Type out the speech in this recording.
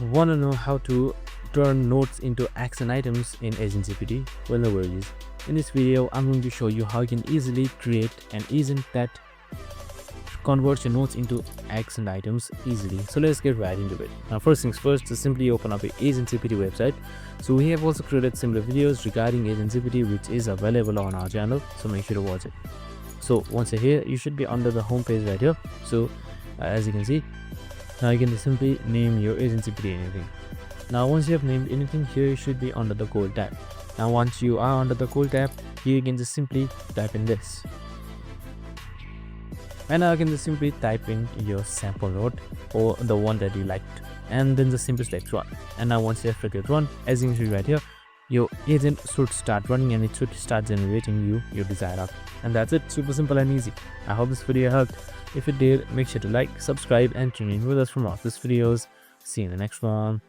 Want to know how to turn notes into action items in AgentGPT? Well, no worries. In this video, I'm going to show you how you can easily create an agent that converts your notes into action items easily. So let's get right into it. Now, first things first, just simply open up your AgentGPT website. So we have also created similar videos regarding AgentGPT, which is available on our channel. So make sure to watch it. So once you're here, you should be under the home page right here. So as you can see, now you can simply name your AgentGPT anything. Now once you have named anything, here you should be under the goal tab. Now once you are under the goal tab, here you can just simply type in this. And now you can just simply type in your sample note or the one that you liked, and then just simply select run. And now once you have clicked run, as you can see right here, your agent should start running and it should start generating you your desired outcome. And that's it, super simple and easy. I hope this video helped. If it did, make sure to like, subscribe and tune in with us for more of these videos. See you in the next one.